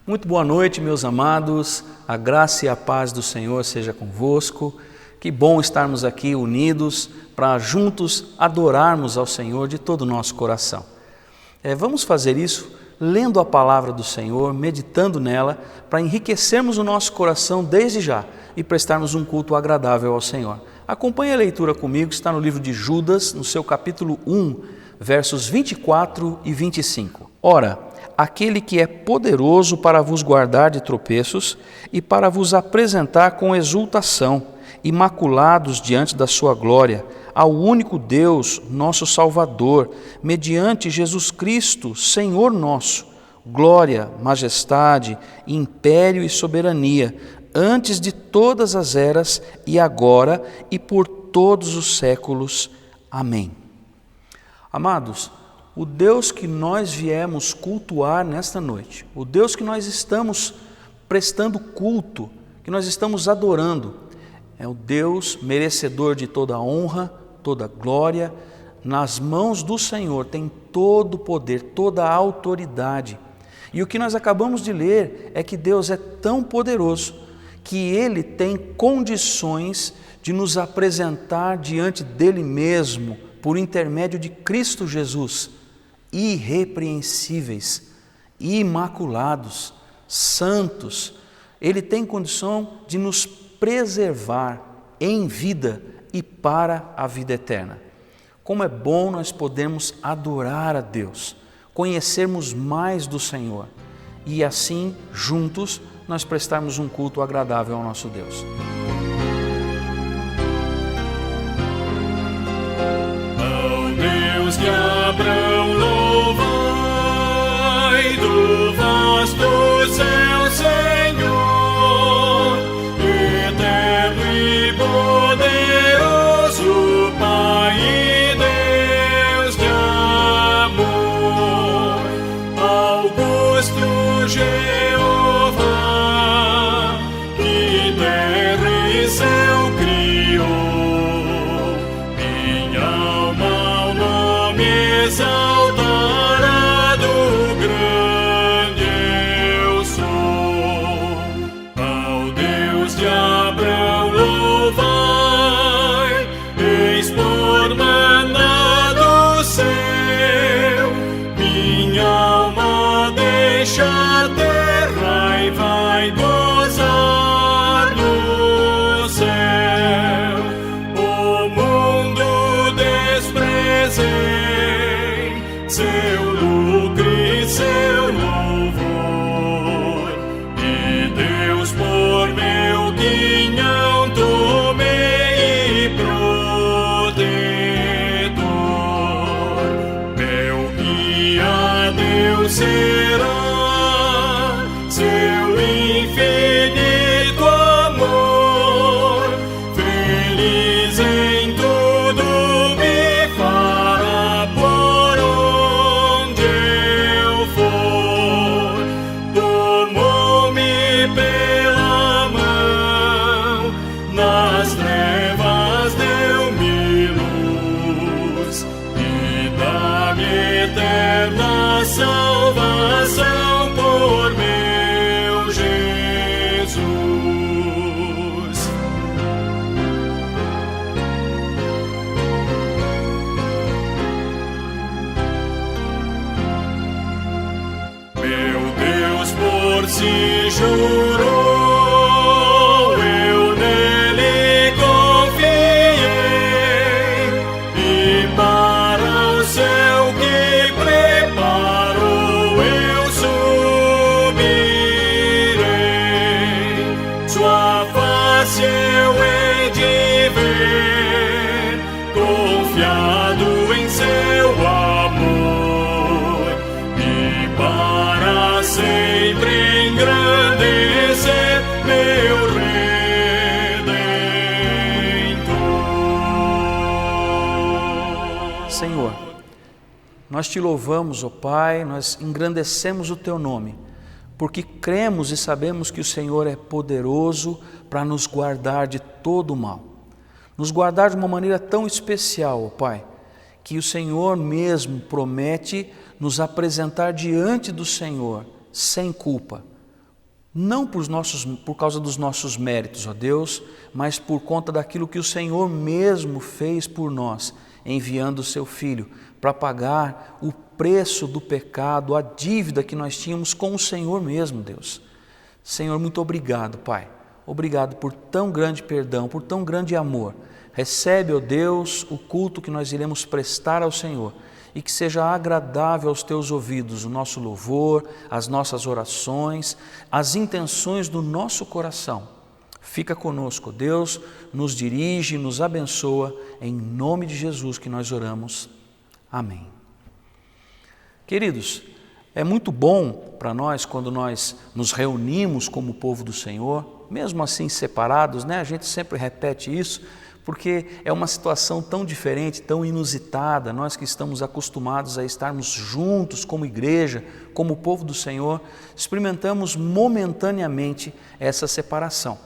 Muito boa noite, meus amados, a graça e a paz do Senhor seja convosco. Que bom estarmos aqui unidos para juntos adorarmos ao Senhor de todo o nosso coração. Vamos fazer isso lendo a palavra do Senhor, meditando nela, para enriquecermos o nosso coração desde já e prestarmos um culto agradável ao Senhor. Acompanhe a leitura comigo, está no livro de Judas, no seu capítulo 1, versos 24 e 25. Ora, aquele que é poderoso para vos guardar de tropeços e para vos apresentar com exultação, imaculados diante da sua glória, ao único Deus, nosso Salvador, mediante Jesus Cristo, Senhor nosso, glória, majestade, império e soberania, antes de todas as eras e agora e por todos os séculos. Amém. Amados, o Deus que nós viemos cultuar nesta noite, o Deus que nós estamos prestando culto, que nós estamos adorando, é o Deus merecedor de toda a honra, toda a glória. Nas mãos do Senhor tem todo o poder, toda a autoridade. E o que nós acabamos de ler é que Deus é tão poderoso que Ele tem condições de nos apresentar diante dEle mesmo, por intermédio de Cristo Jesus, irrepreensíveis, imaculados, santos. Ele tem condição de nos preservar em vida e para a vida eterna. Como é bom nós podermos adorar a Deus, conhecermos mais do Senhor e assim, juntos, nós prestarmos um culto agradável ao nosso Deus. Deus de Abraão, louvai do vasto céu, Senhor, eterno e poderoso Pai e Deus de amor, augusto Jeová, que terra e céu criou, minha exaltará do grande eu sou. Ao Deus de Abraão louvai, eis por mandado seu, minha alma deixa a terra e vai gozar no céu. O mundo desprezei seu lucro e seu louvor, e Deus por meu quinhão tomei e protetor, meu guia Deus será, seu infinito amor, feliz em tudo me fará por onde eu for. Tomou-me pela mão, nas trevas deu-me luz, e dá-me eterna salvação por meu Jesus. Meu Deus por si jurou, eu nele confiei, e para o céu que preparou eu subirei. Sua face eu hei de ver, confiado em seu amor, e para sempre engrandecer meu Redentor. Senhor, nós te louvamos, ó Pai, nós engrandecemos o teu nome, porque cremos e sabemos que o Senhor é poderoso para nos guardar de todo o mal. Nos guardar de uma maneira tão especial, ó Pai, que o Senhor mesmo promete nos apresentar diante do Senhor sem culpa, não por causa dos nossos méritos, ó Deus, mas por conta daquilo que o Senhor mesmo fez por nós, enviando o seu Filho para pagar o preço do pecado, a dívida que nós tínhamos com o Senhor mesmo, Deus. Senhor, muito obrigado, Pai. Obrigado por tão grande perdão, por tão grande amor. Recebe, ó Deus, o culto que nós iremos prestar ao Senhor e que seja agradável aos teus ouvidos o nosso louvor, as nossas orações, as intenções do nosso coração. Fica conosco, Deus, nos dirige, nos abençoa, em nome de Jesus que nós oramos. Amém. Queridos, é muito bom para nós quando nós nos reunimos como povo do Senhor, mesmo assim separados, né? A gente sempre repete isso, porque é uma situação tão diferente, tão inusitada, nós que estamos acostumados a estarmos juntos como igreja, como povo do Senhor, experimentamos momentaneamente essa separação.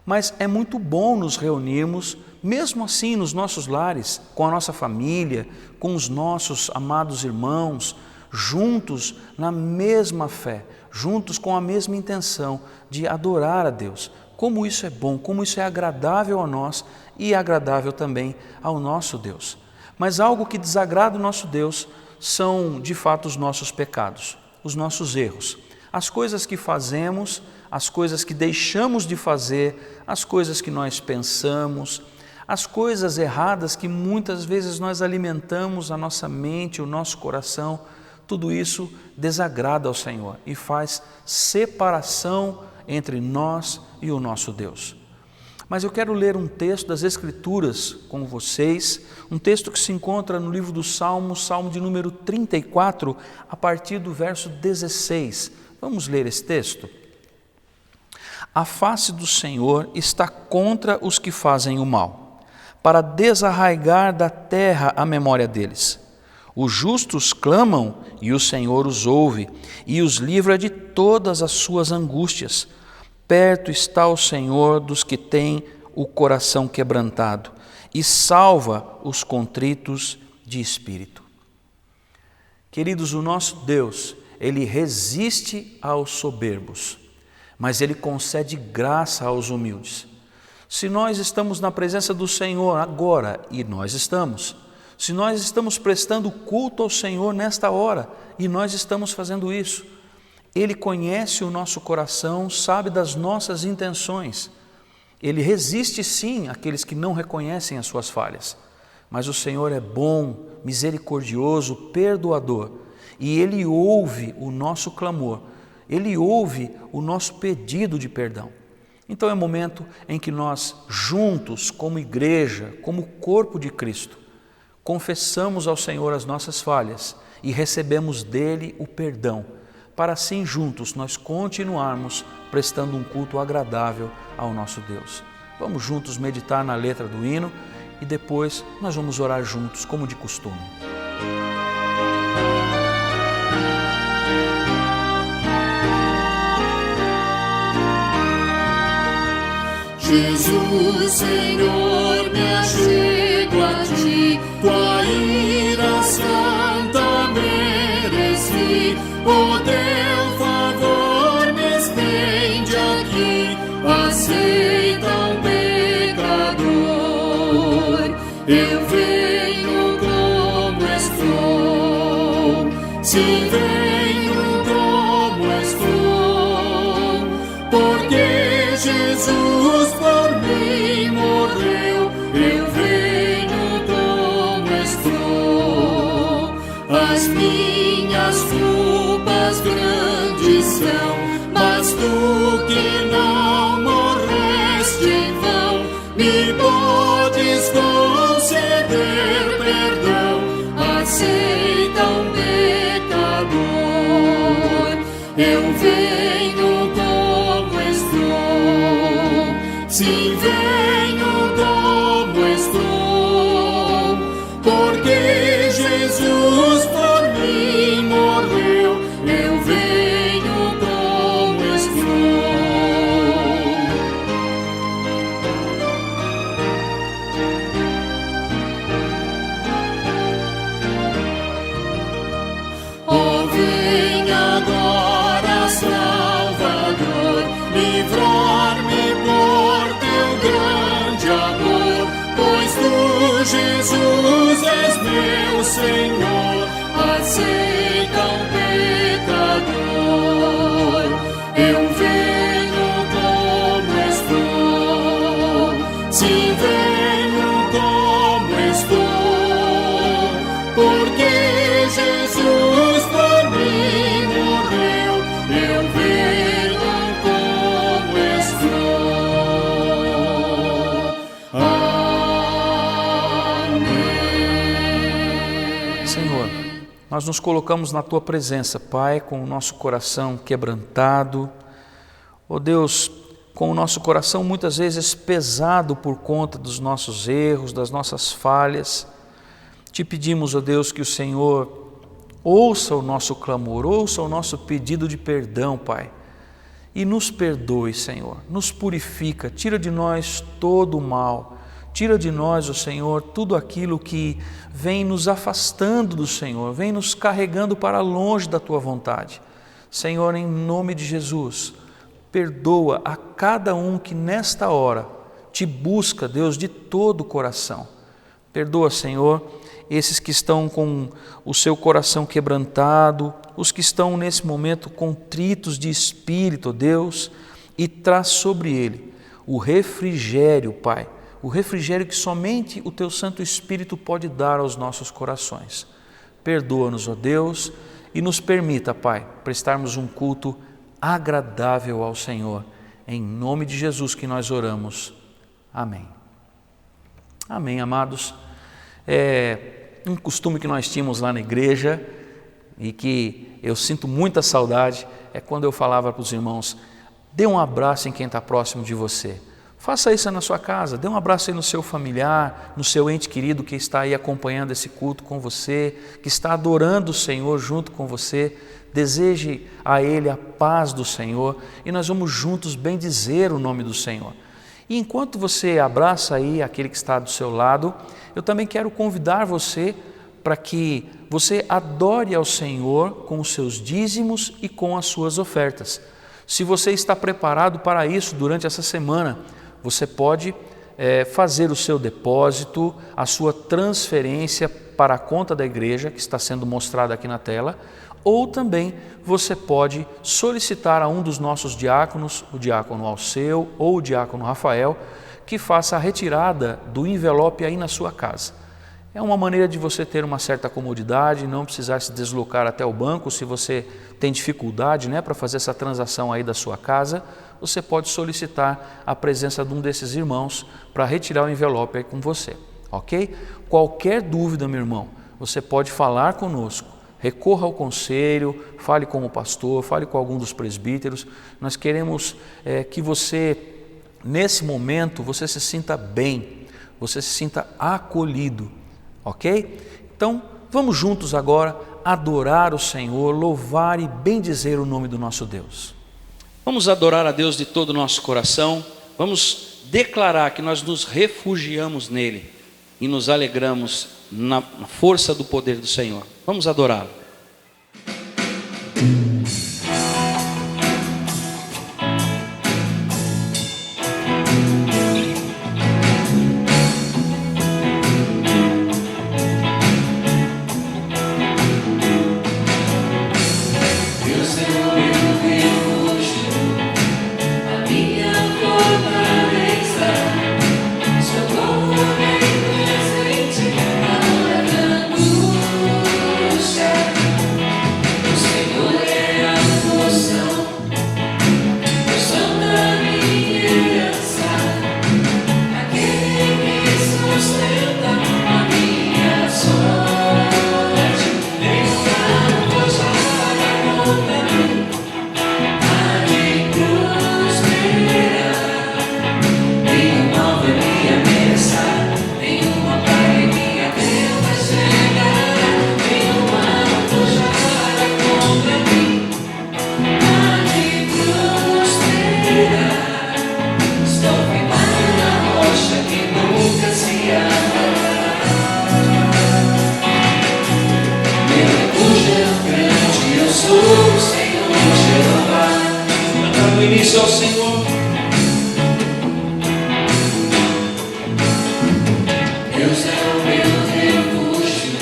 Mas é muito bom nos reunirmos, mesmo assim nos nossos lares, com a nossa família, com os nossos amados irmãos, juntos na mesma fé, juntos com a mesma intenção de adorar a Deus. Como isso é bom, como isso é agradável a nós e agradável também ao nosso Deus. Mas algo que desagrada o nosso Deus são, de fato, os nossos pecados, os nossos erros. As coisas que fazemos, as coisas que deixamos de fazer, as coisas que nós pensamos, as coisas erradas que muitas vezes nós alimentamos a nossa mente, o nosso coração, tudo isso desagrada ao Senhor e faz separação entre nós e o nosso Deus. Mas eu quero ler um texto das Escrituras com vocês, um texto que se encontra no livro dos Salmos, Salmo de número 34, a partir do verso 16. Vamos ler esse texto? A face do Senhor está contra os que fazem o mal, para desarraigar da terra a memória deles. Os justos clamam e o Senhor os ouve e os livra de todas as suas angústias. Perto está o Senhor dos que têm o coração quebrantado e salva os contritos de espírito. Queridos, o nosso Deus, Ele resiste aos soberbos, mas Ele concede graça aos humildes. Se nós estamos na presença do Senhor agora, e nós estamos, se nós estamos prestando culto ao Senhor nesta hora, e nós estamos fazendo isso, Ele conhece o nosso coração, sabe das nossas intenções. Ele resiste sim àqueles que não reconhecem as suas falhas, mas o Senhor é bom, misericordioso, perdoador, e Ele ouve o nosso clamor, Ele ouve o nosso pedido de perdão. Então é momento em que nós juntos, como igreja, como corpo de Cristo, confessamos ao Senhor as nossas falhas e recebemos dele o perdão, para assim juntos nós continuarmos prestando um culto agradável ao nosso Deus. Vamos juntos meditar na letra do hino e depois nós vamos orar juntos, como de costume. Jesus, Senhor, me achego a Ti, Tua ira santa mereci, o Teu favor me estende aqui, aceita um pecador. Eu venho como estou, sim, venho como estou, porque Jesus por mim morreu, eu venho como estou. As minhas culpas grandes são, mas Tu que não morreste em vão, me podes conceder perdão, aceita um pecador. Eu venho como estou, sim, venho como estou, porque Jesus por mim morreu, eu venho como estou. Oh, vem agora, Senhor, aceita um pecador. Eu venho como estou, sim, venho como estou, porque Jesus por mim morreu. Eu venho como estou. Amém. Senhor, nós nos colocamos na Tua presença, Pai, com o nosso coração quebrantado. Ó Deus, com o nosso coração muitas vezes pesado por conta dos nossos erros, das nossas falhas. Te pedimos, ó Deus, que o Senhor ouça o nosso clamor, ouça o nosso pedido de perdão, Pai. E nos perdoe, Senhor, nos purifica, tira de nós todo o mal. Tira de nós, ó Senhor, tudo aquilo que vem nos afastando do Senhor, vem nos carregando para longe da Tua vontade. Senhor, em nome de Jesus, perdoa a cada um que nesta hora Te busca, Deus, de todo o coração. Perdoa, Senhor, esses que estão com o seu coração quebrantado, os que estão nesse momento contritos de espírito, Deus, e traz sobre ele o refrigério, Pai, o refrigério que somente o Teu Santo Espírito pode dar aos nossos corações. Perdoa-nos, ó Deus, e nos permita, Pai, prestarmos um culto agradável ao Senhor. Em nome de Jesus que nós oramos. Amém. Amém, amados. Um costume que nós tínhamos lá na igreja e que eu sinto muita saudade é quando eu falava para os irmãos: dê um abraço em quem está próximo de você. Faça isso na sua casa, dê um abraço aí no seu familiar, no seu ente querido que está aí acompanhando esse culto com você, que está adorando o Senhor junto com você. Deseje a ele a paz do Senhor e nós vamos juntos bendizer o nome do Senhor. E enquanto você abraça aí aquele que está do seu lado, eu também quero convidar você para que você adore ao Senhor com os seus dízimos e com as suas ofertas. Se você está preparado para isso durante essa semana, você pode fazer o seu depósito, a sua transferência para a conta da igreja, que está sendo mostrada aqui na tela, ou também você pode solicitar a um dos nossos diáconos, o diácono Alceu ou o diácono Rafael, que faça a retirada do envelope aí na sua casa. É uma maneira de você ter uma certa comodidade, não precisar se deslocar até o banco. Se você tem dificuldade, para fazer essa transação aí da sua casa, você pode solicitar a presença de um desses irmãos para retirar o envelope aí com você, ok? Qualquer dúvida, meu irmão, você pode falar conosco, recorra ao conselho, fale com o pastor, fale com algum dos presbíteros. Nós queremos que você, nesse momento, você se sinta bem, você se sinta acolhido, ok? Então, vamos juntos agora adorar o Senhor, louvar e bendizer o nome do nosso Deus. Vamos adorar a Deus de todo o nosso coração, vamos declarar que nós nos refugiamos nele e nos alegramos na força do poder do Senhor. Vamos adorá-lo. Início ao Senhor. Deus é o meu refúgio,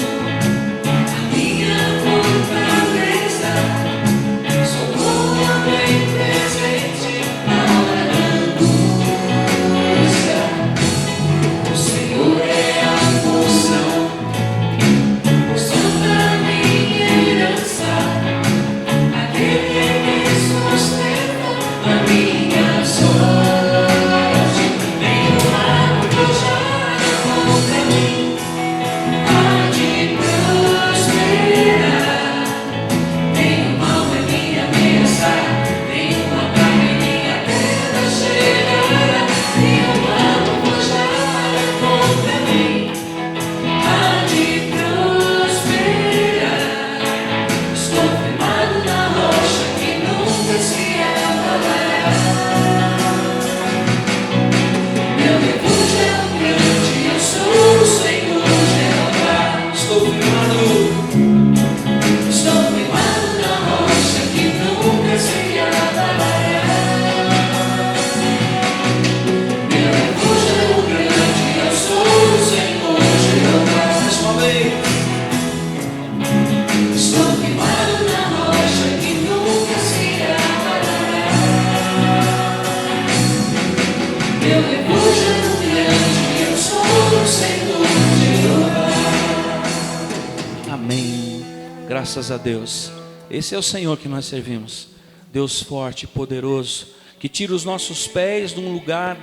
Graças a Deus. Esse é o Senhor que nós servimos. Deus forte e poderoso, que tira os nossos pés de um lugar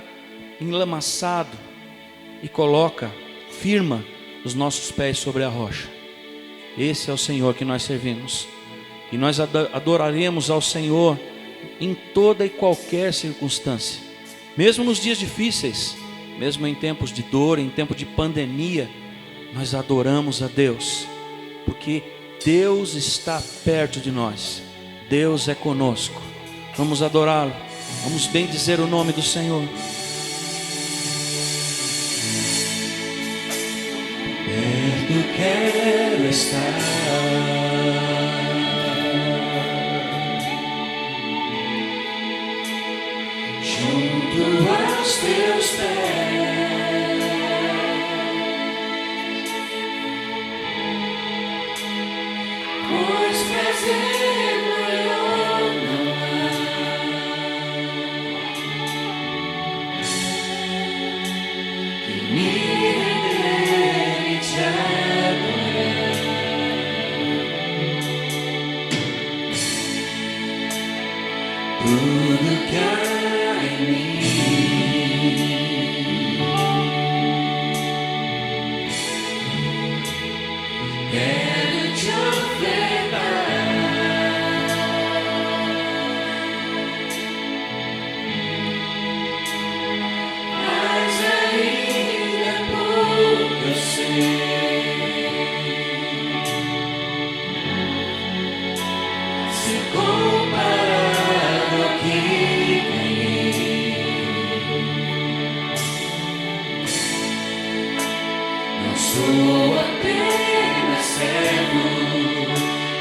enlamaçado e firma os nossos pés sobre a rocha. Esse é o Senhor que nós servimos. E nós adoraremos ao Senhor em toda e qualquer circunstância. Mesmo nos dias difíceis, mesmo em tempos de dor, em tempo de pandemia, nós adoramos a Deus, porque Deus está perto de nós. Deus é conosco. Vamos adorá-lo. Vamos bendizer o nome do Senhor. Perto quero estar, junto aos teus pés, pois prazer maior não há que me render e te adorar. Tudo que há em mim quero te ofertar. Mas ainda é pouco eu sei, se comparado ao que ganhei. Não sou apenas servo,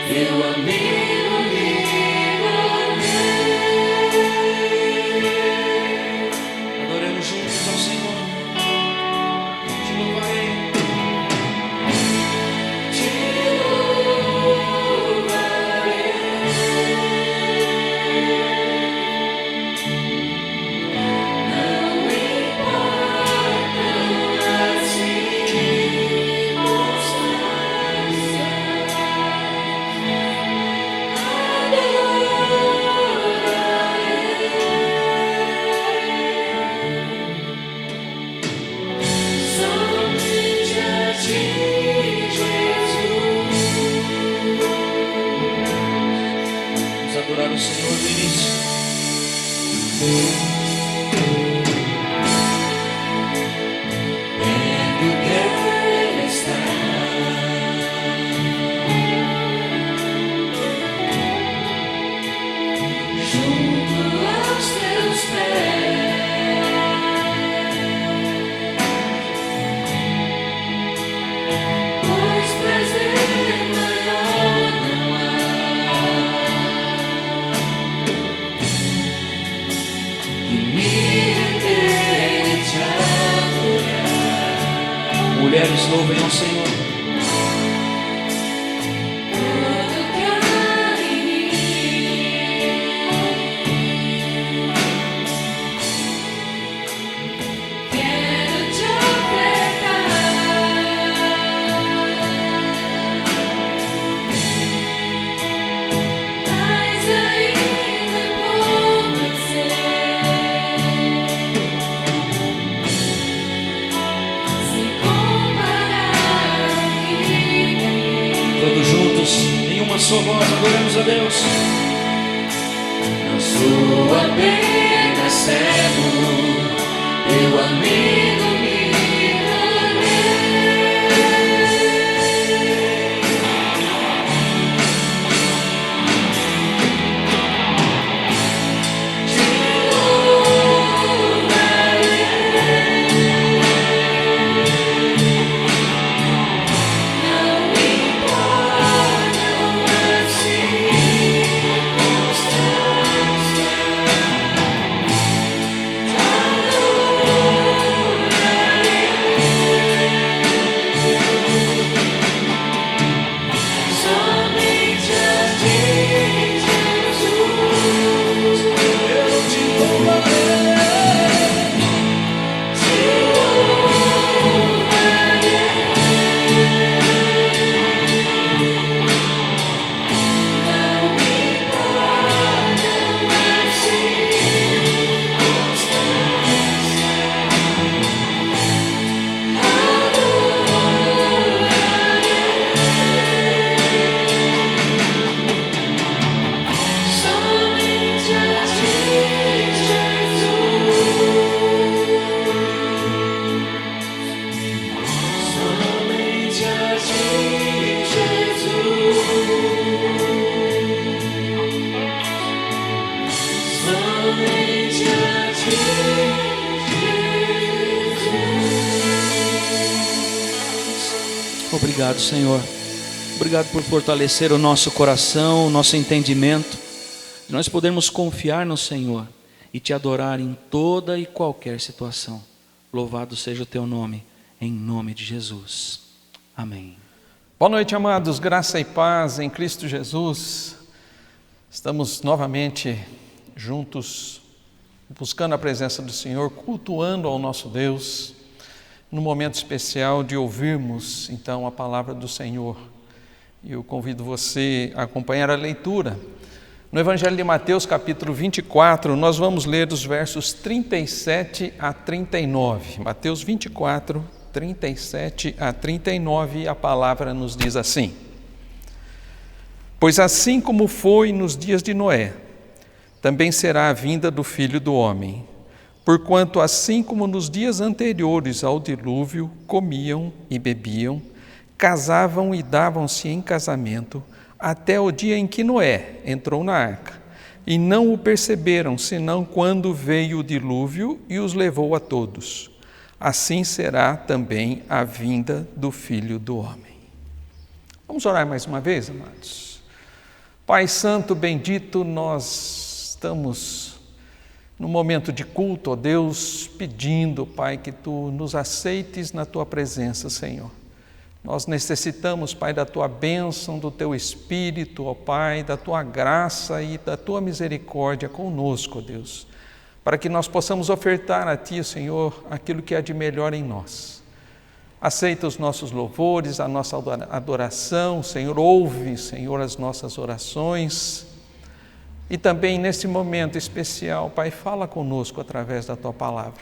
meu amigo me tornei. Adoremos juntos ao Senhor. Te louvarei. Te louvarei. Não importam as somente a ti, Jesus. Vamos adorar o Senhor no início. Perto quero estar, junto aos teus pés, pois prazer maior não há que me render e te adorar. Mulheres, louvem ao Senhor. Tudo que há em mim quero te ofertar. Mas ainda é pouco eu sei, se comparar ao que ganhei. Todos juntos, em uma só voz, adoremos a Deus. Não sou apenas servo, meu amigo me tornei. Te louvarei. Não importam as circunstâncias, Obrigado, Senhor. Obrigado por fortalecer o nosso coração, o nosso entendimento. Nós podemos confiar no Senhor e te adorar em toda e qualquer situação. Louvado seja o teu nome, em nome de Jesus. Amém. Boa noite, amados. Graça e paz em Cristo Jesus. Estamos novamente juntos, buscando a presença do Senhor, cultuando ao nosso Deus, no momento especial de ouvirmos, então, a palavra do Senhor. Eu convido você a acompanhar a leitura. No Evangelho de Mateus, capítulo 24, nós vamos ler dos versos 37 a 39. Mateus 24, 37 a 39, a palavra nos diz assim: Pois assim como foi nos dias de Noé, também será a vinda do Filho do Homem. Porquanto assim como nos dias anteriores ao dilúvio, comiam e bebiam, casavam e davam-se em casamento, até o dia em que Noé entrou na arca, e não o perceberam, senão quando veio o dilúvio e os levou a todos. Assim será também a vinda do Filho do Homem. Vamos orar mais uma vez, amados? Pai Santo, bendito, nós estamos no momento de culto, ó Deus, pedindo, Pai, que Tu nos aceites na Tua presença, Senhor. Nós necessitamos, Pai, da Tua bênção, do Teu Espírito, ó Pai, da Tua graça e da Tua misericórdia conosco, ó Deus, para que nós possamos ofertar a Ti, Senhor, aquilo que há de melhor em nós. Aceita os nossos louvores, a nossa adoração, Senhor, ouve, Senhor, as nossas orações. E também nesse momento especial, Pai, fala conosco através da Tua palavra.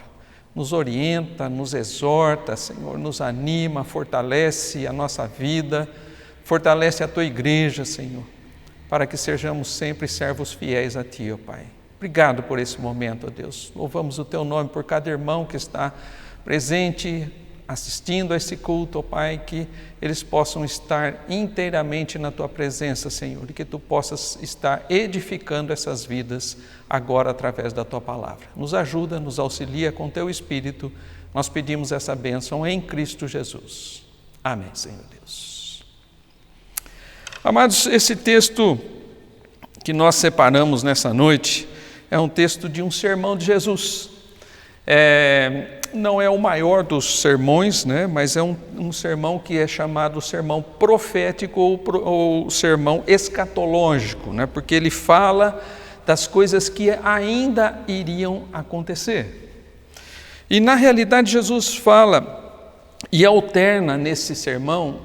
Nos orienta, nos exorta, Senhor, nos anima, fortalece a nossa vida, fortalece a Tua igreja, Senhor, para que sejamos sempre servos fiéis a Ti, ó Pai. Obrigado por esse momento, ó Deus. Louvamos o Teu nome por cada irmão que está presente, assistindo a esse culto, ó Pai, que eles possam estar inteiramente na Tua presença, Senhor, e que Tu possas estar edificando essas vidas agora através da Tua palavra. Nos ajuda, nos auxilia com Teu Espírito. Nós pedimos essa bênção em Cristo Jesus. Amém, Senhor Deus. Amados, esse texto que nós separamos nessa noite é um texto de um sermão de Jesus. Não é o maior dos sermões, né? Mas é um sermão que é chamado sermão profético ou sermão escatológico, né? Porque ele fala das coisas que ainda iriam acontecer. E na realidade Jesus fala e alterna nesse sermão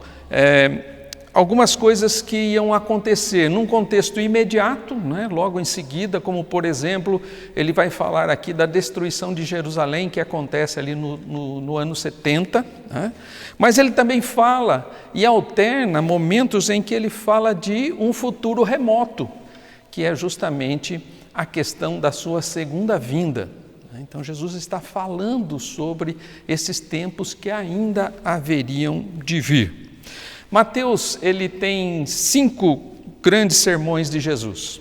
algumas coisas que iam acontecer num contexto imediato, né? Logo em seguida, como por exemplo, ele vai falar aqui da destruição de Jerusalém, que acontece ali no ano 70, né? Mas ele também fala e alterna momentos em que ele fala de um futuro remoto, que é justamente a questão da sua segunda vinda. Então Jesus está falando sobre esses tempos que ainda haveriam de vir. Mateus, ele tem 5 grandes sermões de Jesus.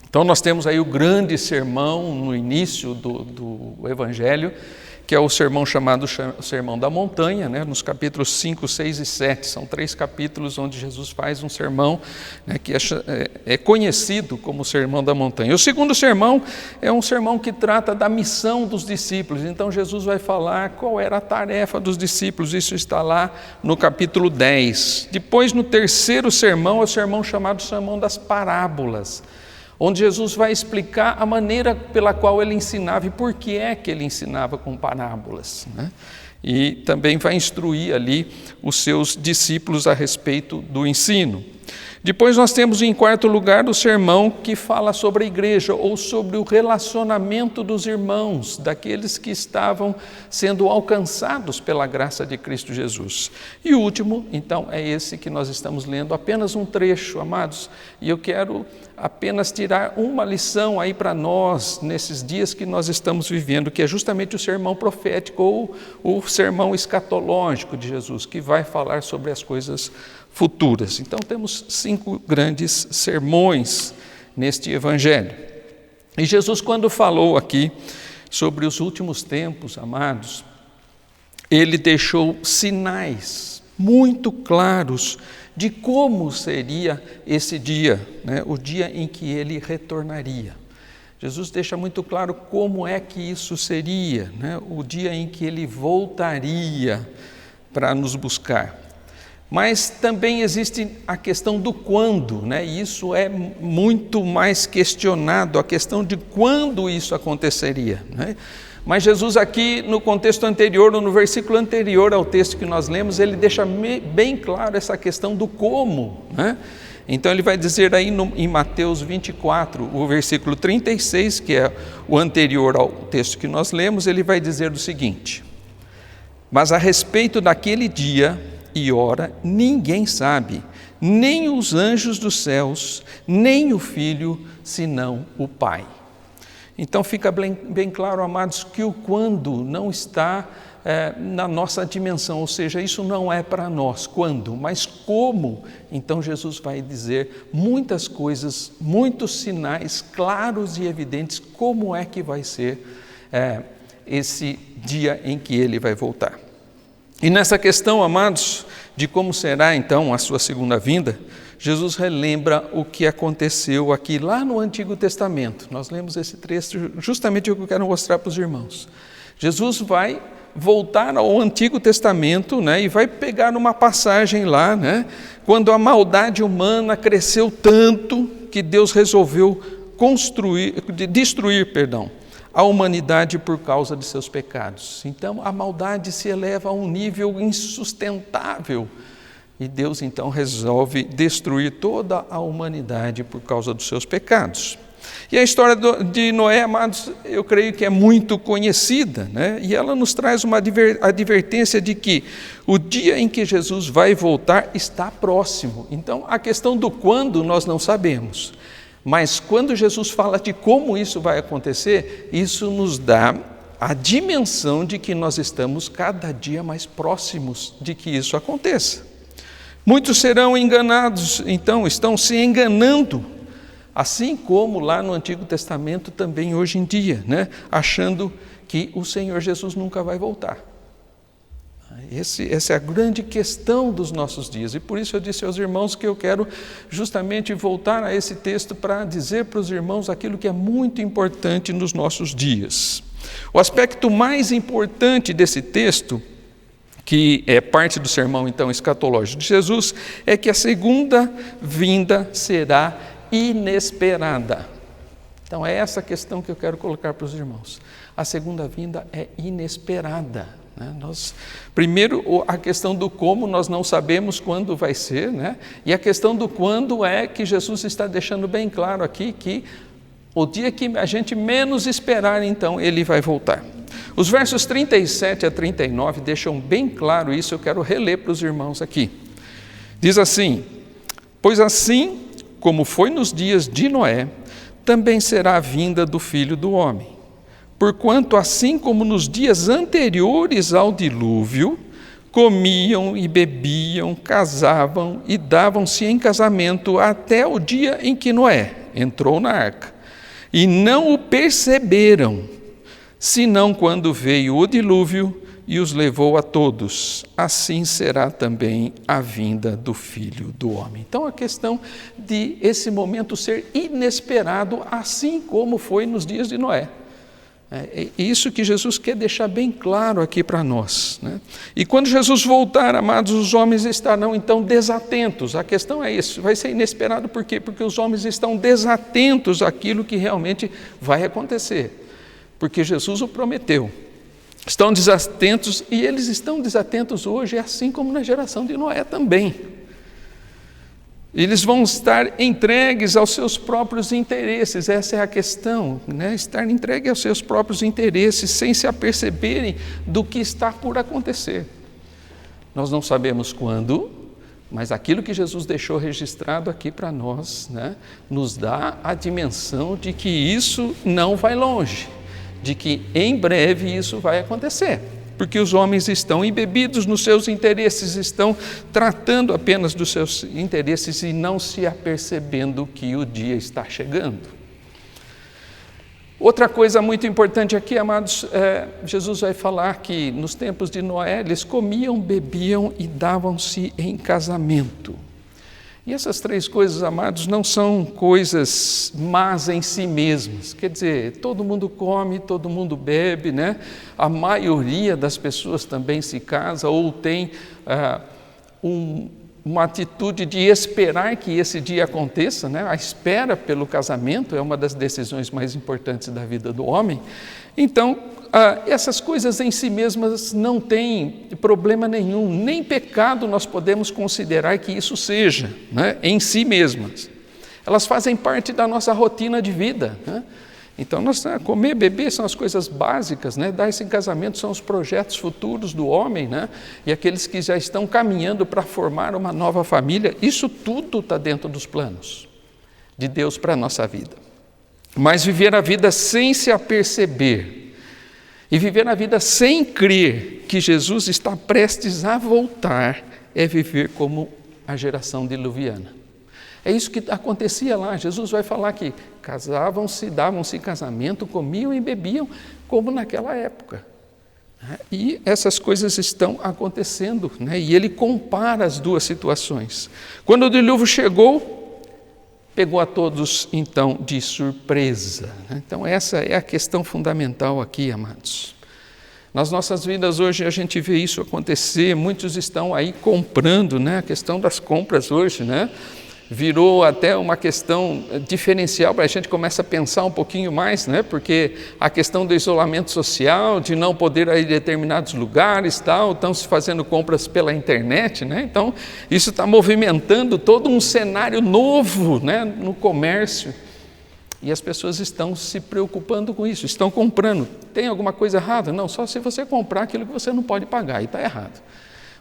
Então nós temos aí o grande sermão no início do Evangelho, que é o sermão chamado Sermão da Montanha, né? Nos capítulos 5, 6 e 7. São 3 capítulos onde Jesus faz um sermão, né, que é conhecido como Sermão da Montanha. O segundo sermão é um sermão que trata da missão dos discípulos. Então Jesus vai falar qual era a tarefa dos discípulos. Isso está lá no capítulo 10. Depois, no terceiro sermão, é o sermão chamado Sermão das Parábolas, onde Jesus vai explicar a maneira pela qual ele ensinava e por que é que ele ensinava com parábolas, né? E também vai instruir ali os seus discípulos a respeito do ensino. Depois nós temos em quarto lugar o sermão que fala sobre a igreja ou sobre o relacionamento dos irmãos, daqueles que estavam sendo alcançados pela graça de Cristo Jesus. E o último, então, é esse que nós estamos lendo, apenas um trecho, amados, e eu quero apenas tirar uma lição aí para nós, nesses dias que nós estamos vivendo, que é justamente o sermão profético ou o sermão escatológico de Jesus, que vai falar sobre as coisas futuras. Então temos 5 grandes sermões neste Evangelho. E Jesus, quando falou aqui sobre os últimos tempos, amados, ele deixou sinais muito claros de como seria esse dia, né? O dia em que ele retornaria. Jesus deixa muito claro como é que isso seria, né? O dia em que ele voltaria para nos buscar. Mas também existe a questão do quando, né? E isso é muito mais questionado, a questão de quando isso aconteceria, né? Mas Jesus aqui no contexto anterior, ou no versículo anterior ao texto que nós lemos, ele deixa bem claro essa questão do como, né? Então ele vai dizer aí em Mateus 24, o versículo 36, que é o anterior ao texto que nós lemos, ele vai dizer o seguinte: mas a respeito daquele dia e hora, ninguém sabe, nem os anjos dos céus, nem o Filho, senão o Pai. Então fica bem claro, amados, que o quando não está na nossa dimensão, ou seja, isso não é para nós, quando, mas como. Então Jesus vai dizer muitas coisas, muitos sinais claros e evidentes, como é que vai ser esse dia em que ele vai voltar. E nessa questão, amados, de como será então a sua segunda vinda, Jesus relembra o que aconteceu aqui lá no Antigo Testamento. Nós lemos esse trecho, justamente o que eu quero mostrar para os irmãos. Jesus vai voltar ao Antigo Testamento, né, e vai pegar uma passagem lá, né, quando a maldade humana cresceu tanto que Deus resolveu destruir a humanidade por causa de seus pecados. Então a maldade se eleva a um nível insustentável e Deus então resolve destruir toda a humanidade por causa dos seus pecados. E a história de Noé, amados, eu creio que é muito conhecida, né? E ela nos traz uma advertência de que o dia em que Jesus vai voltar está próximo. Então a questão do quando nós não sabemos. Mas quando Jesus fala de como isso vai acontecer, isso nos dá a dimensão de que nós estamos cada dia mais próximos de que isso aconteça. Muitos serão enganados, então estão se enganando, assim como lá no Antigo Testamento também hoje em dia, né? Achando que o Senhor Jesus nunca vai voltar. Essa é a grande questão dos nossos dias, e por isso eu disse aos irmãos que eu quero justamente voltar a esse texto para dizer para os irmãos aquilo que é muito importante nos nossos dias. O aspecto mais importante desse texto, que é parte do sermão então escatológico de Jesus, é que a segunda vinda será inesperada. Então é essa questão que eu quero colocar para os irmãos. A segunda vinda é inesperada. Primeiro, a questão do como, nós não sabemos quando vai ser, né? E a questão do quando é que Jesus está deixando bem claro aqui, que o dia que a gente menos esperar, então, ele vai voltar. Os versos 37 a 39 deixam bem claro isso, eu quero reler para os irmãos aqui. Diz assim: pois assim como foi nos dias de Noé, também será a vinda do Filho do Homem. Porquanto, assim como nos dias anteriores ao dilúvio, comiam e bebiam, casavam e davam-se em casamento até o dia em que Noé entrou na arca, e não o perceberam, senão quando veio o dilúvio e os levou a todos. Assim será também a vinda do Filho do Homem. Então a questão de esse momento ser inesperado, assim como foi nos dias de Noé. É isso que Jesus quer deixar bem claro aqui para nós, né? E quando Jesus voltar, amados, os homens estarão então desatentos. A questão é isso, vai ser inesperado por quê? Porque os homens estão desatentos àquilo que realmente vai acontecer. Porque Jesus o prometeu. Estão desatentos, e eles estão desatentos hoje, assim como na geração de Noé também. Eles vão estar entregues aos seus próprios interesses, essa é a questão, né? Estar entregue aos seus próprios interesses, sem se aperceberem do que está por acontecer. Nós não sabemos quando, mas aquilo que Jesus deixou registrado aqui para nós, né, nos dá a dimensão de que isso não vai longe, de que em breve isso vai acontecer. Porque os homens estão embebidos nos seus interesses, estão tratando apenas dos seus interesses e não se apercebendo que o dia está chegando. Outra coisa muito importante aqui, amados, Jesus vai falar que nos tempos de Noé eles comiam, bebiam e davam-se em casamento. E essas três coisas, amados, não são coisas más em si mesmas. Quer dizer, todo mundo come, todo mundo bebe, né? A maioria das pessoas também se casa ou tem uma atitude de esperar que esse dia aconteça, né? A espera pelo casamento é uma das decisões mais importantes da vida do homem. Então, essas coisas em si mesmas não têm problema nenhum, nem pecado nós podemos considerar que isso seja, né? Em si mesmas. Elas fazem parte da nossa rotina de vida, né? Então, comer, beber são as coisas básicas, né? Dar-se em casamento são os projetos futuros do homem, né? E aqueles que já estão caminhando para formar uma nova família, isso tudo está dentro dos planos de Deus para a nossa vida. Mas viver a vida sem se aperceber e viver a vida sem crer que Jesus está prestes a voltar é viver como a geração diluviana. É isso que acontecia lá. Jesus vai falar que casavam-se, davam-se casamento, comiam e bebiam, como naquela época. E essas coisas estão acontecendo, né? E ele compara as duas situações. Quando o dilúvio chegou, pegou a todos, então, de surpresa. Então, essa é a questão fundamental aqui, amados. Nas nossas vidas hoje a gente vê isso acontecer, muitos estão aí comprando, né? A questão das compras hoje, né? Virou até uma questão diferencial para a gente começar a pensar um pouquinho mais, né? Porque a questão do isolamento social, de não poder ir a determinados lugares, tal, estão se fazendo compras pela internet, né? Então, isso está movimentando todo um cenário novo, né? No comércio. E as pessoas estão se preocupando com isso, estão comprando. Tem alguma coisa errada? Não, só se você comprar aquilo que você não pode pagar, e está errado.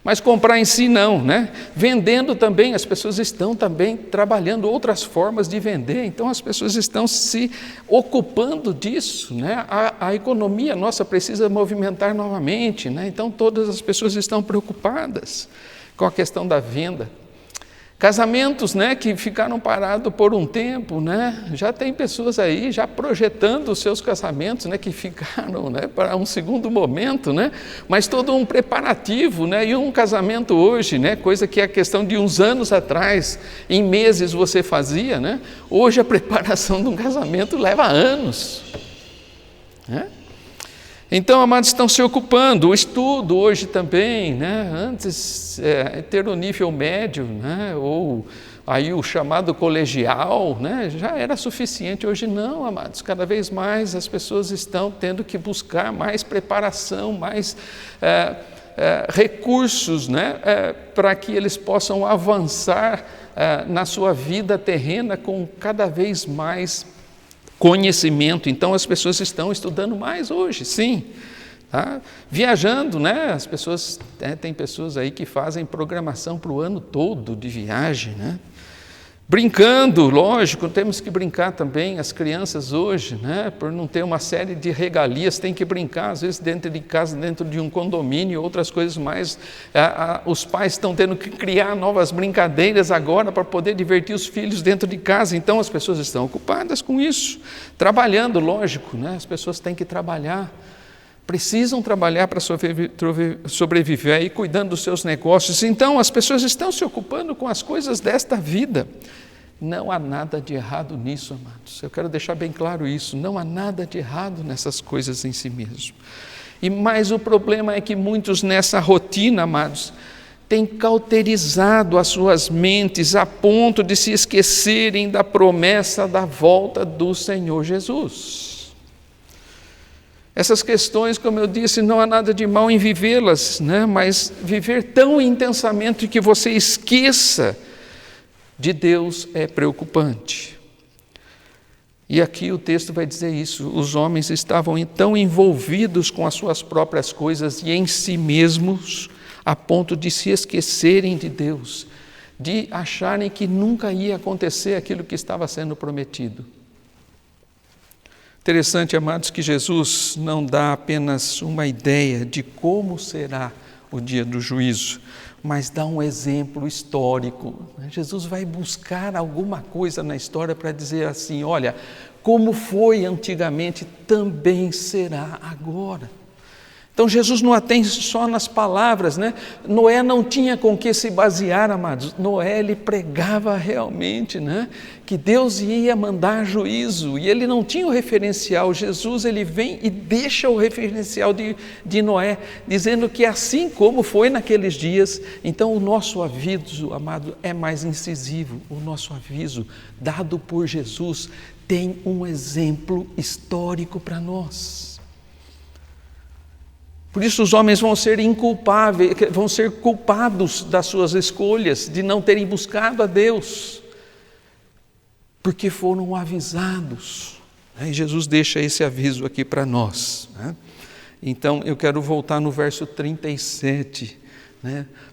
Mas comprar em si não, né? Vendendo também, as pessoas estão também trabalhando outras formas de vender, então as pessoas estão se ocupando disso, né? A economia nossa precisa movimentar novamente, né? Então todas as pessoas estão preocupadas com a questão da venda. Casamentos, né, que ficaram parados por um tempo, né? Já tem pessoas aí já projetando os seus casamentos, né, que ficaram, né, para um segundo momento, né? Mas todo um preparativo, né? E um casamento hoje, né, coisa que é questão de uns anos atrás, em meses você fazia, né? Hoje a preparação de um casamento leva anos, né? Então, amados, estão se ocupando, o estudo hoje também, né? Antes ter o nível médio, né? Ou aí o chamado colegial, né? Já era suficiente, hoje não, amados, cada vez mais as pessoas estão tendo que buscar mais preparação, mais recursos, né? Para que eles possam avançar na sua vida terrena com cada vez mais conhecimento. Então as pessoas estão estudando mais hoje, sim, tá? Viajando, né? As pessoas, tem pessoas aí que fazem programação para o ano todo de viagem, né? Brincando, lógico, temos que brincar também, as crianças hoje, né? Por não ter uma série de regalias, tem que brincar, às vezes dentro de casa, dentro de um condomínio, outras coisas mais. Os pais estão tendo que criar novas brincadeiras agora para poder divertir os filhos dentro de casa, então as pessoas estão ocupadas com isso, trabalhando, lógico, né? As pessoas têm que trabalhar, precisam trabalhar para sobreviver e cuidando dos seus negócios. Então as pessoas estão se ocupando com as coisas desta vida. Não há nada de errado nisso, amados. Eu quero deixar bem claro isso. Não há nada de errado nessas coisas em si mesmo. Mas o problema é que muitos nessa rotina, amados, têm cauterizado as suas mentes a ponto de se esquecerem da promessa da volta do Senhor Jesus. Essas questões, como eu disse, não há nada de mal em vivê-las, né? Mas viver tão intensamente que você esqueça de Deus é preocupante. E aqui o texto vai dizer isso, os homens estavam tão envolvidos com as suas próprias coisas e em si mesmos, a ponto de se esquecerem de Deus, de acharem que nunca ia acontecer aquilo que estava sendo prometido. Interessante, amados, que Jesus não dá apenas uma ideia de como será o dia do juízo, mas dá um exemplo histórico. Jesus vai buscar alguma coisa na história para dizer assim, olha, Como foi antigamente, também será agora. Então Jesus não atende só nas palavras, né? Noé não tinha com que se basear, amados. Noé, ele pregava realmente, né? Que Deus ia mandar juízo, e ele não tinha o referencial. Jesus, ele vem e deixa o referencial de Noé, dizendo que assim como foi naqueles dias, então o nosso aviso, amado, é mais incisivo. O nosso aviso, dado por Jesus, tem um exemplo histórico para nós. Por isso os homens vão ser inculpáveis, vão ser culpados das suas escolhas, de não terem buscado a Deus, porque foram avisados. E Jesus deixa esse aviso aqui para nós. Então eu quero voltar no verso 37,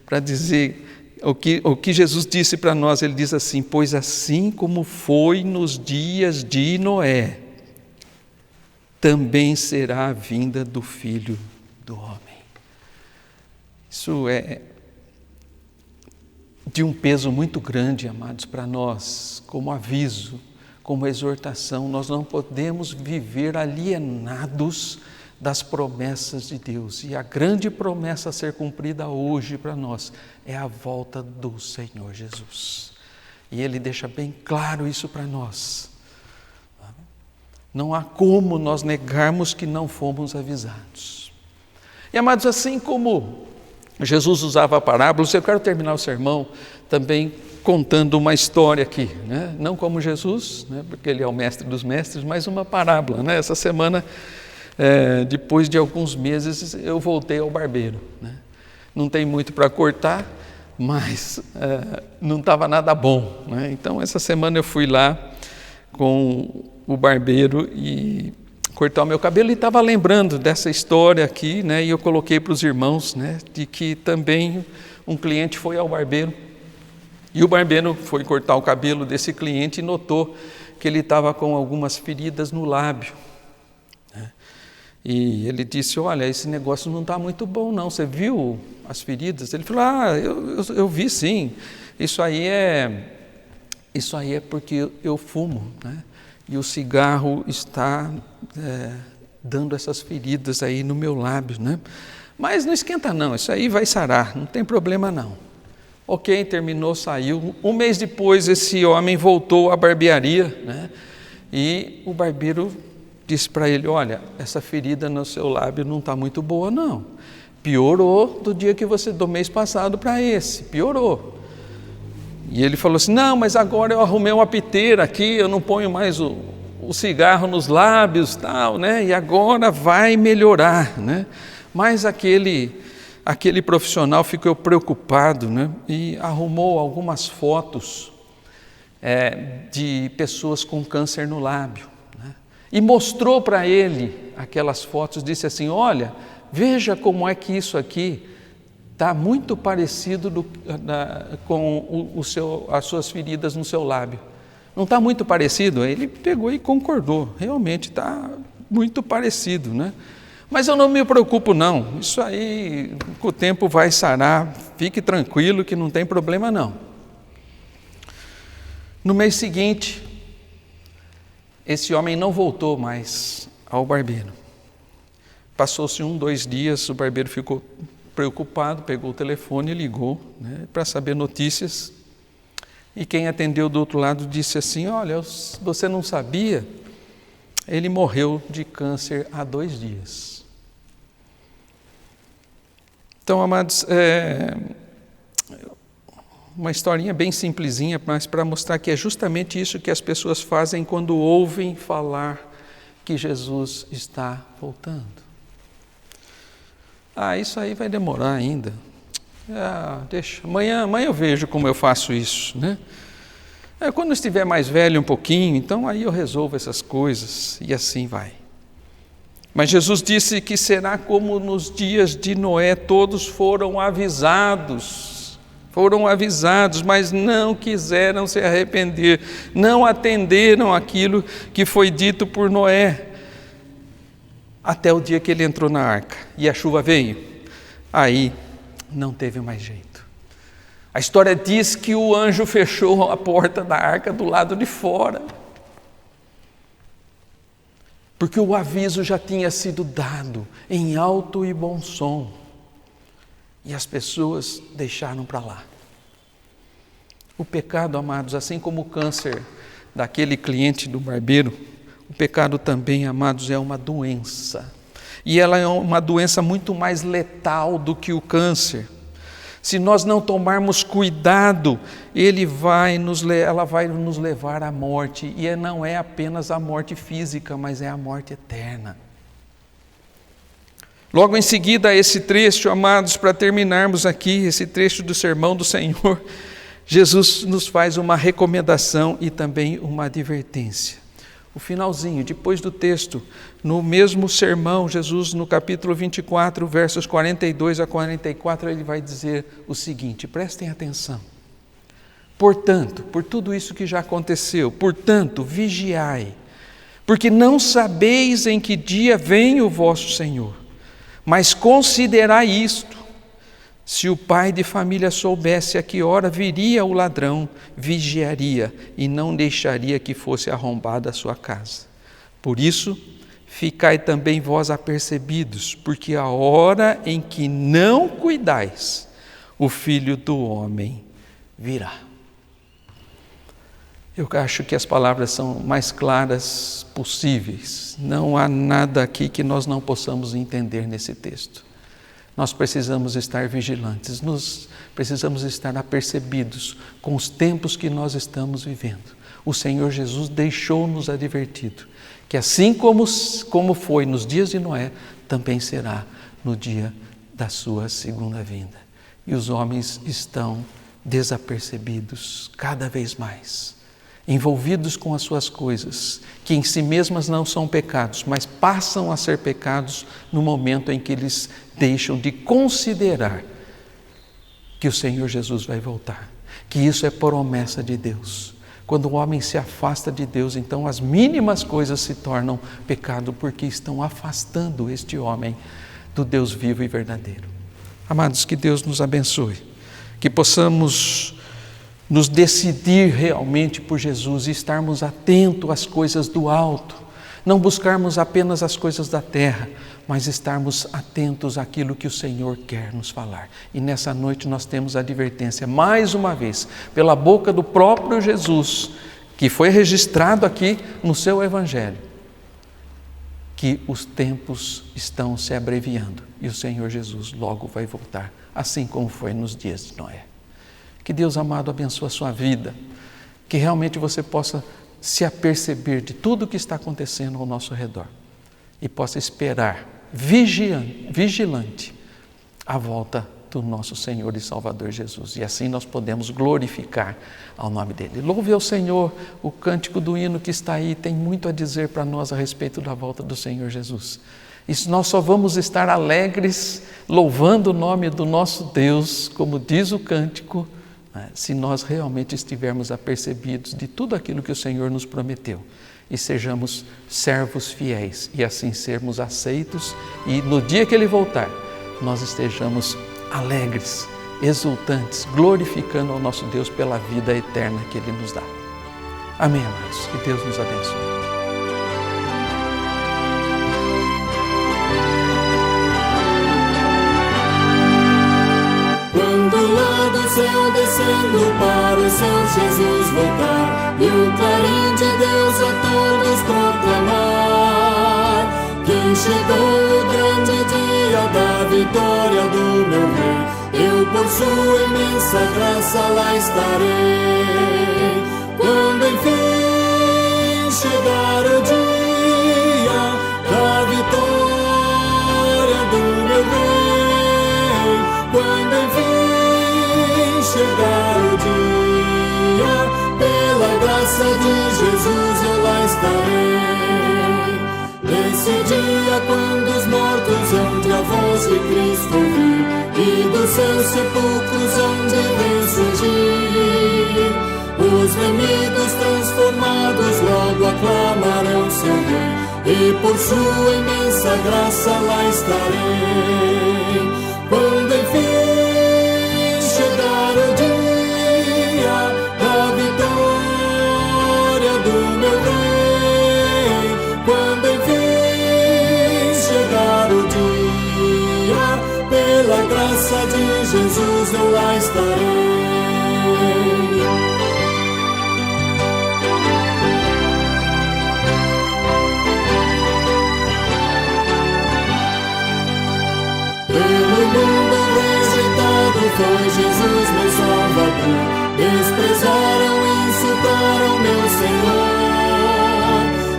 para dizer o que Jesus disse para nós. Ele diz assim: pois assim como foi nos dias de Noé, também será a vinda do Filho do homem. Isso é de um peso muito grande, amados, para nós, como aviso, como exortação. Nós não podemos viver alienados das promessas de Deus, e a grande promessa a ser cumprida hoje para nós é a volta do Senhor Jesus, e Ele deixa bem claro isso para nós. Não há como nós negarmos que não fomos avisados. E amados, assim como Jesus usava parábolas, eu quero terminar o sermão também contando uma história aqui, né? Não como Jesus, né? Porque Ele é o mestre dos mestres, mas uma parábola, né? Essa semana, depois de alguns meses, eu voltei ao barbeiro, né? Não tem muito para cortar, mas não estava nada bom, né? Então essa semana eu fui lá com o barbeiro e cortar o meu cabelo, e estava lembrando dessa história aqui, né? E eu coloquei para os irmãos, né? De que também um cliente foi ao barbeiro, e o barbeiro foi cortar o cabelo desse cliente e notou que ele estava com algumas feridas no lábio, né? E ele disse: olha, esse negócio não está muito bom não, você viu as feridas? Ele falou: eu vi sim, isso aí é porque eu fumo, né? E o cigarro está dando essas feridas aí no meu lábio, né? Mas não esquenta não, isso aí vai sarar, não tem problema não. Ok, terminou, saiu. Um mês depois, esse homem voltou à barbearia, né? E o barbeiro disse para ele: olha, essa ferida no seu lábio não está muito boa não. Piorou do mês passado para esse, piorou. E ele falou assim: não, mas agora eu arrumei uma piteira aqui, eu não ponho mais o cigarro nos lábios, tal, né? E agora vai melhorar, né? Mas aquele profissional ficou preocupado, né? E arrumou algumas fotos de pessoas com câncer no lábio, né? E mostrou para ele aquelas fotos, disse assim: olha, veja como é que isso aqui está muito parecido com as suas feridas no seu lábio. Não está muito parecido? Ele pegou e concordou, realmente está muito parecido, né? Mas eu não me preocupo não, isso aí com o tempo vai sarar, fique tranquilo que não tem problema não. No mês seguinte, esse homem não voltou mais ao barbeiro. Passou-se 2 dias, o barbeiro ficou preocupado, pegou o telefone e ligou, né, para saber notícias. E quem atendeu do outro lado disse assim: olha, você não sabia? Ele morreu de câncer há 2 dias. Então, amados, uma historinha bem simplesinha, mas para mostrar que é justamente isso que as pessoas fazem quando ouvem falar que Jesus está voltando. Isso aí vai demorar ainda. Deixa, amanhã eu vejo como eu faço isso, né? Quando eu estiver mais velho um pouquinho, então aí eu resolvo essas coisas, e assim vai. Mas Jesus disse que será como nos dias de Noé, todos foram avisados, mas não quiseram se arrepender, não atenderam aquilo que foi dito por Noé, até o dia que ele entrou na arca, e a chuva veio, aí não teve mais jeito. A história diz que o anjo fechou a porta da arca do lado de fora. porque o aviso já tinha sido dado em alto e bom som, e as pessoas deixaram para lá. O pecado, amados, assim como o câncer daquele cliente do barbeiro, o pecado também, amados, é uma doença, e ela é uma doença muito mais letal do que o câncer. Se nós não tomarmos cuidado, ela vai nos levar à morte, e não é apenas a morte física, mas é a morte eterna. Logo em seguida a esse trecho, amados, para terminarmos aqui esse trecho do sermão do Senhor, Jesus nos faz uma recomendação e também uma advertência. O finalzinho, depois do texto, no mesmo sermão, Jesus no capítulo 24, versos 42 a 44, ele vai dizer o seguinte, prestem atenção. Portanto, por tudo isso que já aconteceu, portanto, vigiai, porque não sabeis em que dia vem o vosso Senhor, mas considerai isto, se o pai de família soubesse a que hora viria o ladrão, vigiaria e não deixaria que fosse arrombada a sua casa. Por isso, ficai também vós apercebidos, porque a hora em que não cuidais, o Filho do Homem virá. Eu acho que as palavras são mais claras possíveis. Não há nada aqui que nós não possamos entender nesse texto. Nós precisamos estar vigilantes, precisamos estar apercebidos com os tempos que nós estamos vivendo. O Senhor Jesus deixou-nos advertido que assim como foi nos dias de Noé, também será no dia da sua segunda vinda. E os homens estão desapercebidos cada vez mais, envolvidos com as suas coisas, que em si mesmas não são pecados, mas passam a ser pecados no momento em que eles deixam de considerar que o Senhor Jesus vai voltar, que isso é promessa de Deus. Quando o homem se afasta de Deus, então as mínimas coisas se tornam pecado, porque estão afastando este homem do Deus vivo e verdadeiro. Amados, que Deus nos abençoe, que possamos nos decidir realmente por Jesus e estarmos atentos às coisas do alto, não buscarmos apenas as coisas da terra, mas estarmos atentos àquilo que o Senhor quer nos falar. E nessa noite nós temos a advertência, mais uma vez, pela boca do próprio Jesus, que foi registrado aqui no seu Evangelho, que os tempos estão se abreviando e o Senhor Jesus logo vai voltar, assim como foi nos dias de Noé. Que Deus amado abençoe a sua vida, que realmente você possa se aperceber de tudo o que está acontecendo ao nosso redor e possa esperar, vigilante, a volta do nosso Senhor e Salvador Jesus. E assim nós podemos glorificar ao nome dEle. Louve ao Senhor, o cântico do hino que está aí tem muito a dizer para nós a respeito da volta do Senhor Jesus. E nós só vamos estar alegres, louvando o nome do nosso Deus, como diz o cântico, se nós realmente estivermos apercebidos de tudo aquilo que o Senhor nos prometeu e sejamos servos fiéis e assim sermos aceitos e no dia que Ele voltar nós estejamos alegres, exultantes, glorificando ao nosso Deus pela vida eterna que Ele nos dá. Amém, amados. Que Deus nos abençoe. Céu descendo para os céus Jesus voltar e o clarim de Deus a todos proclamar que chegou o grande dia da vitória do meu Rei. Eu por sua imensa graça lá estarei quando enfim chegar o dia da vitória do meu Rei. Quando enfim chegar o dia, pela graça de Jesus eu lá estarei. Nesse dia quando os mortos hão de a voz de Cristo ouvir e dos seus sepulcros hão de ressurgir, os remidos transformados logo aclamarão seu Rei e por sua imensa graça lá estarei. Quando enfim chegar o dia da vitória do meu Rei, quando enfim de Jesus eu lá estarei. Pelo mundo rejeitado foi Jesus meu Salvador. Desprezaram e insultaram meu Senhor,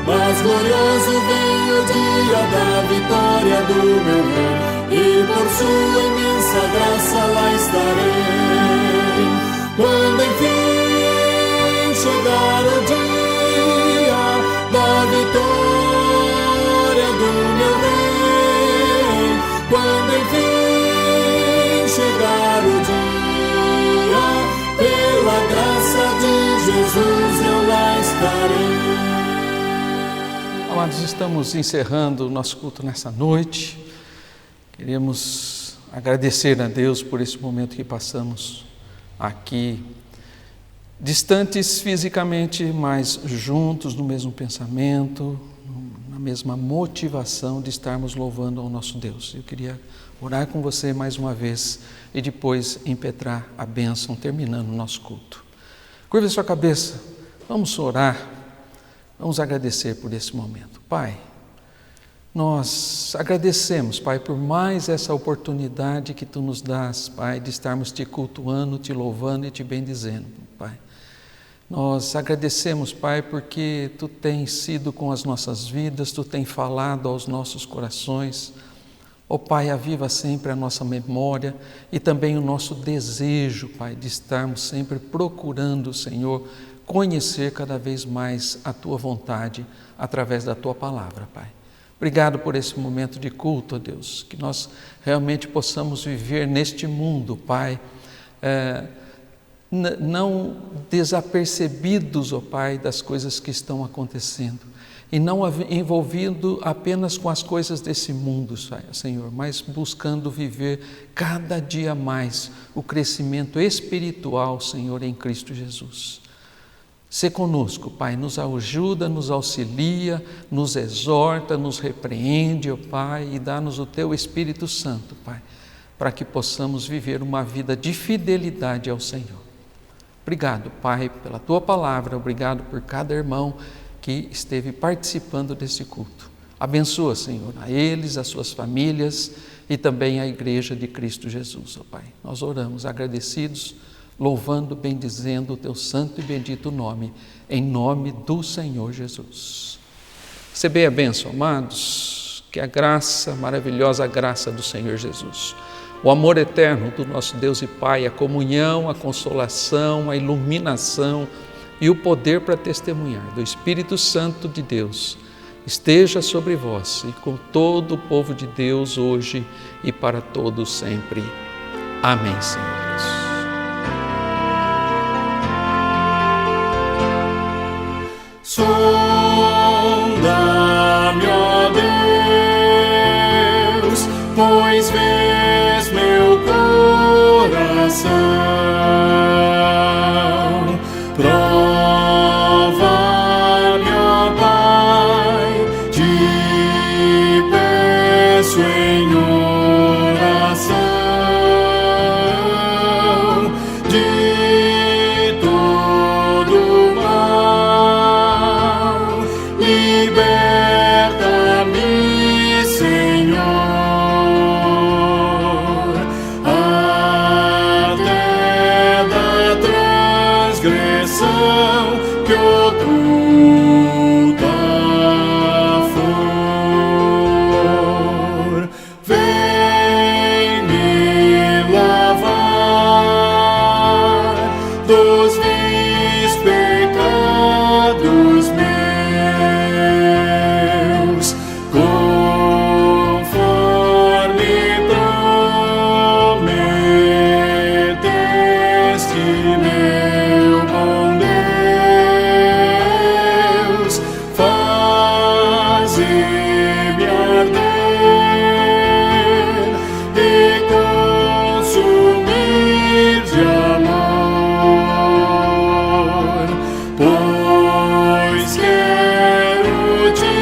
mas glorioso vem o dia da vitória do meu Rei, e por sua imensa graça lá estarei. Quando enfim chegar o dia da vitória do meu Rei, quando enfim chegar o dia, pela graça de Jesus eu lá estarei. Amados, estamos encerrando o nosso culto nessa noite. Queremos agradecer a Deus por esse momento que passamos aqui, distantes fisicamente, mas juntos no mesmo pensamento, na mesma motivação de estarmos louvando ao nosso Deus. Eu queria orar com você mais uma vez e depois impetrar a bênção, terminando o nosso culto. Curva a sua cabeça, vamos orar, vamos agradecer por esse momento. Pai, nós agradecemos, Pai, por mais essa oportunidade que Tu nos dás, Pai, de estarmos Te cultuando, Te louvando e Te bendizendo, Pai. Nós agradecemos, Pai, porque Tu tens sido com as nossas vidas, Tu tens falado aos nossos corações. Ó Pai, aviva sempre a nossa memória e também o nosso desejo, Pai, de estarmos sempre procurando, Senhor, conhecer cada vez mais a Tua vontade através da Tua palavra, Pai. Obrigado por esse momento de culto, ó Deus, que nós realmente possamos viver neste mundo, Pai, não desapercebidos, ó Pai, das coisas que estão acontecendo, e não envolvido apenas com as coisas desse mundo, Senhor, mas buscando viver cada dia mais o crescimento espiritual, Senhor, em Cristo Jesus. Sê conosco, Pai, nos ajuda, nos auxilia, nos exorta, nos repreende, ó Pai, e dá-nos o Teu Espírito Santo, Pai, para que possamos viver uma vida de fidelidade ao Senhor. Obrigado, Pai, pela Tua palavra, obrigado por cada irmão que esteve participando desse culto. Abençoa, Senhor, a eles, as suas famílias e também a Igreja de Cristo Jesus, ó Pai. Nós oramos agradecidos, louvando, bendizendo o Teu santo e bendito nome, em nome do Senhor Jesus. Recebei a bênção, amados, que a graça, maravilhosa graça do Senhor Jesus, o amor eterno do nosso Deus e Pai, a comunhão, a consolação, a iluminação e o poder para testemunhar do Espírito Santo de Deus esteja sobre vós e com todo o povo de Deus hoje e para todos sempre. Amém, Senhor Deus. Sonda-me, ó Deus, pois vês meu coração. Prova-me, ó Pai, te peço em oração, de todo mal. Liberta-me, Senhor, até da transgressão que oculta for. Vem me lavar dos vis pecados meus, conforme prometeste, meu bom Deus. Faze-me arder e consumir de amor, pois quero te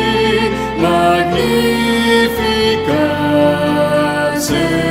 magnificar, Senhor.